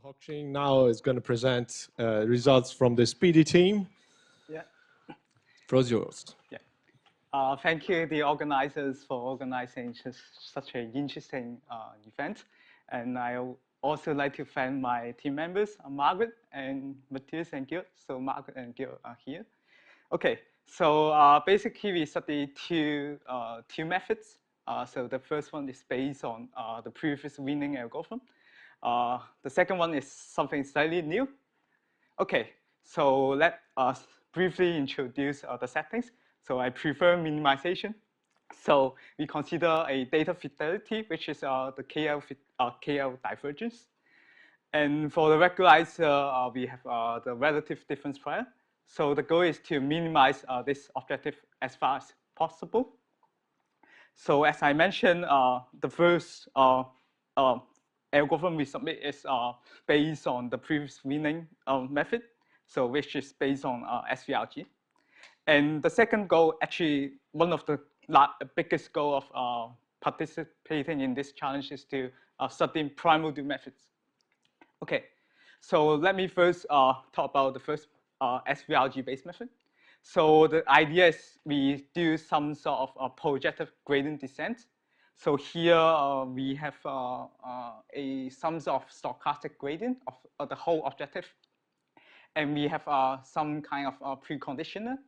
Hokshin now is going to present results from the Speedy team. Yeah. Floor is yours. Yeah. Thank you, the organizers, for organizing such an interesting event. And I also like to thank my team members, Margaret and Matthias and Gil. So Margaret and Gil are here. Okay, so basically we study two methods. So the first one is based on the previous winning algorithm. The second one is something slightly new. Okay, so let us briefly introduce the settings. So I prefer minimization. So we consider a data fidelity, which is the KL divergence. And for the regularizer, we have the relative difference prior. So the goal is to minimize this objective as far as possible. So as I mentioned, the first algorithm we submit is based on the previous winning method, so which is based on SVRG. And the second goal, actually, one of the biggest goal of participating in this challenge is to study primordial methods. Okay, so let me first talk about the first SVRG-based method. So the idea is we do some sort of projective gradient descent. So here we have some sort of stochastic gradient of the whole objective. And we have some kind of preconditioner.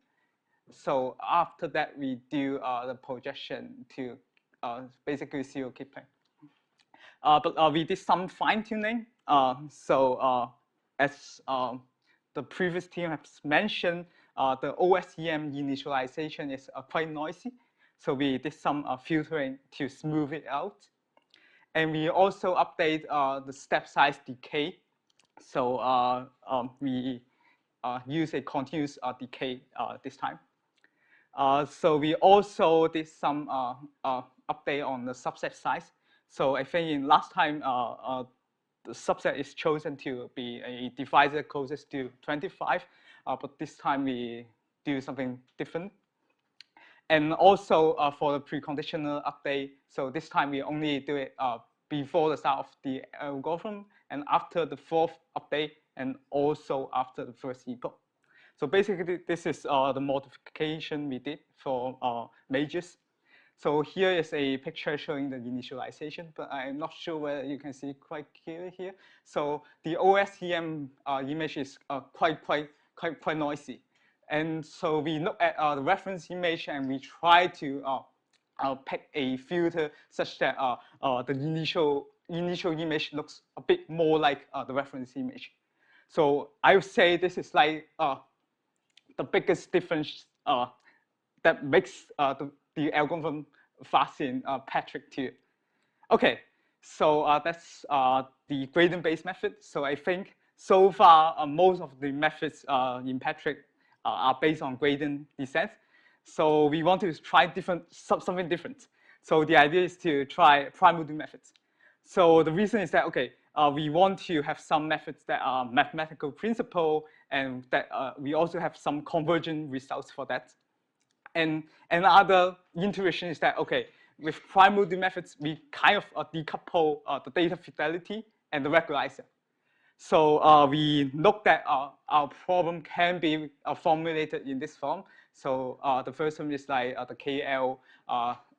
So after that, we do the projection to basically zero K-plane. But we did some fine tuning. As the previous team has mentioned, the OSEM initialization is quite noisy. So we did some filtering to smooth it out. And we also update the step size decay. So we use a continuous decay this time. So we also did some update on the subset size. So I think in last time, the subset is chosen to be a divisor closest to 25, but this time we do something different. And also for the preconditional update, so this time we only do it before the start of the algorithm and after the fourth update and also after the first epoch. So basically, this is the modification we did for majors. So here is a picture showing the initialization, but I'm not sure whether you can see quite clearly here. So the OSEM image is quite noisy. And so we look at the reference image and we try to pick a filter such that the initial image looks a bit more like the reference image. So I would say this is like the biggest difference that makes the algorithm fast in Patrick too. Okay, so that's the gradient-based method. So I think so far most of the methods in Patrick are based on gradient descent. So we want to try something different. So the idea is to try primordial methods. So the reason is that, okay, we want to have some methods that are mathematical principle and that we also have some convergent results for that. And another intuition is that, okay, with primordial methods, we kind of decouple the data fidelity and the regularizer. So we looked at our problem can be formulated in this form. So the first term is like the KL.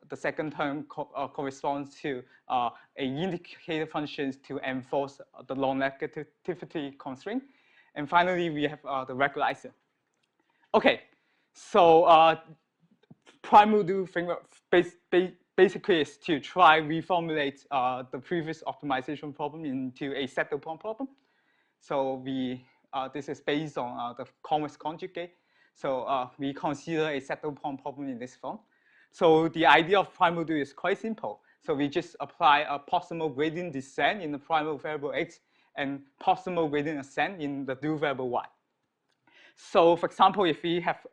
The second term corresponds to a indicator functions to enforce the non-negativity constraint. And finally, we have the regularizer. Okay, so primordial framework basically is to try reformulate the previous optimization problem into a settle point problem. So this is based on the convex conjugate. So we consider a settle point problem in this form. So the idea of primordial is quite simple. So we just apply a proximal gradient descent in the primal variable x and proximal gradient ascent in the dual variable y. So for example, if we have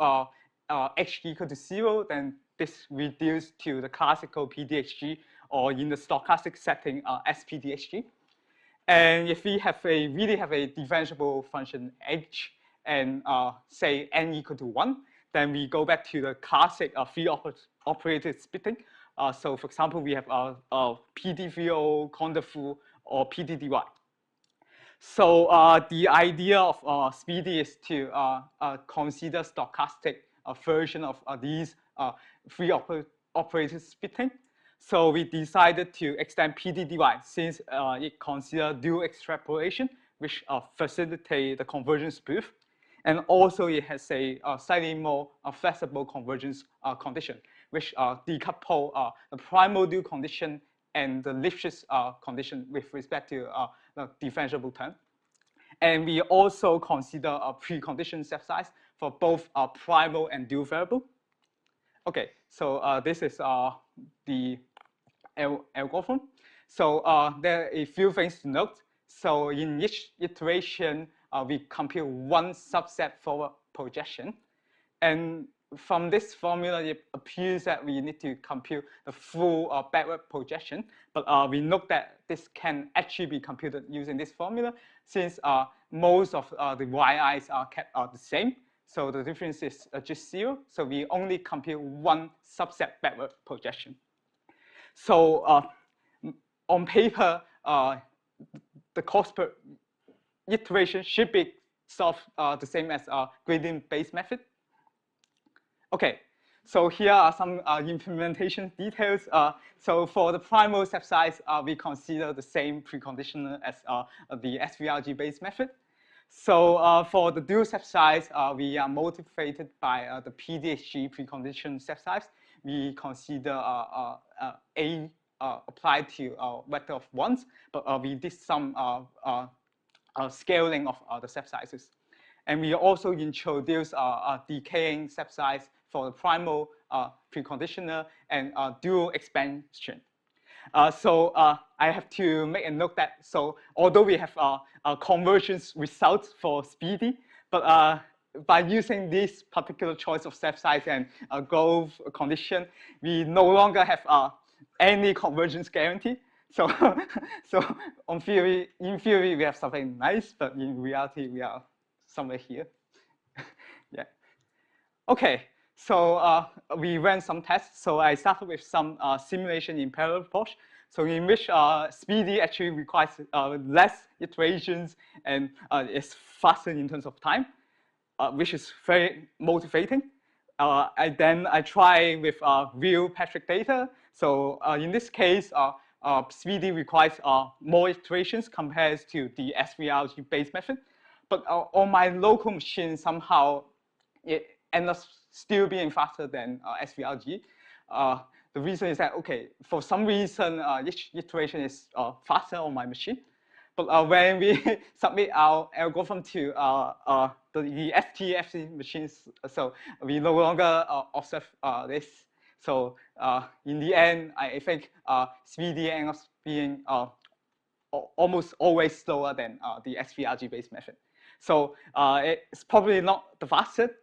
h equal to 0, then this reduces to the classical PDHG, or in the stochastic setting, SPDHG. And if we really have a differentiable function h and say n equal to 1, then we go back to the classic free operated splitting. So for example, we have PDVO, Kondafu, or PDDY. So the idea of Speedy is to consider stochastic version of these free operator splitting. So we decided to extend PDDY since it considers dual extrapolation, which facilitate the convergence proof. And also it has a slightly more flexible convergence condition, which decouple the primal dual condition and the Lipschitz condition with respect to the differentiable term. And we also consider a precondition set size for both primal and dual variable. Okay, so this is the algorithm. So there are a few things to note. So in each iteration, we compute one subset forward projection. And from this formula, it appears that we need to compute the full backward projection. But we note that this can actually be computed using this formula since most of the yi's are kept the same. So the difference is just 0. So we only compute one subset backward projection. So on paper, the cost per iteration should be solved the same as gradient-based method. Okay, so here are some implementation details. So for the primal step size, we consider the same preconditioner as the SVRG-based method. So for the dual step size, we are motivated by the PDHG precondition step size. We consider A applied to a vector of ones, but we did some scaling of the step sizes. And we also introduced a decaying step size for the primal preconditioner and dual expansion. So I have to make a note that, so although we have a convergence result for Speedy, but by using this particular choice of step size and growth condition, we no longer have any convergence guarantee. So, so in theory, we have something nice, but in reality, we are somewhere here. Yeah. Okay, so we ran some tests. So I started with some simulation in parallel approach. So in which Speedy actually requires less iterations and is faster in terms of time, which is very motivating. Then I try with real Patrick data. So in this case, Speedy requires more iterations compared to the SVRG-based method. But on my local machine, somehow it ends up still being faster than SVRG. The reason is that, okay, for some reason, each iteration is faster on my machine. But when we submit our algorithm to the STFC machines, so we no longer observe this. So in the end, I think Speedy ends up being almost always slower than the SVRG-based method. So it's probably not the fastest,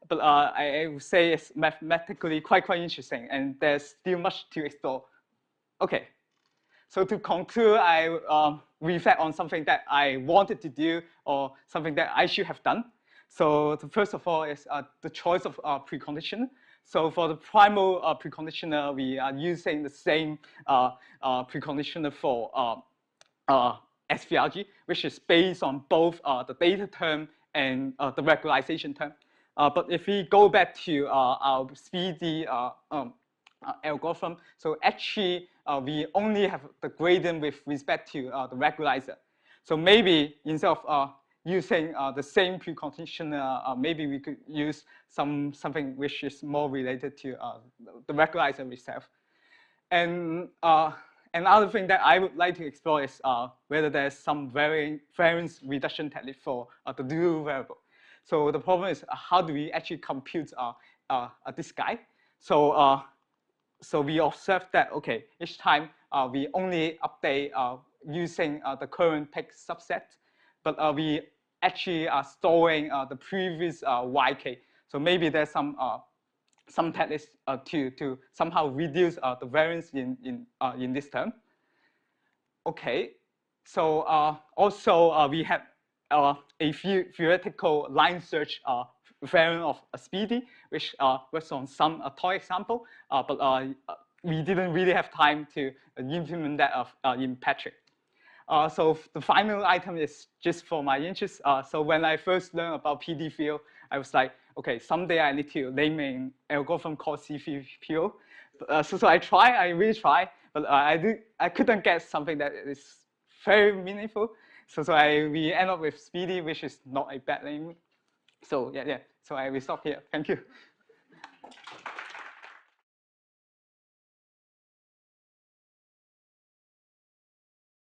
but I would say it's mathematically quite interesting, and there's still much to explore. Okay, so to conclude, I reflect on something that I wanted to do or something that I should have done. So the first of all is the choice of preconditioner. So for the primal preconditioner, we are using the same preconditioner for SVRG, which is based on both the data term and the regularization term. But if we go back to our Speedy algorithm, so actually we only have the gradient with respect to the regularizer. So maybe instead of using the same preconditioner, maybe we could use something which is more related to the regularizer itself. And another thing that I would like to explore is whether there's some variance reduction technique for the dual variable. So the problem is how do we actually compute this guy? So so we observed that, okay, each time we only update using the current pick subset, but we actually are storing the previous YK. So maybe there's some techniques to somehow reduce the variance in this term. Okay, so also we have a theoretical line search variant of Speedy, which works on some toy example, but we didn't really have time to implement that in Patrick. So the final item is just for my interest. So when I first learned about PD field, I was like, okay, someday I need to name an algorithm called CFPO. So I really try, but I couldn't get something that is very meaningful. So we end up with Speedy, which is not a bad name. So yeah. So I will stop here. Thank you.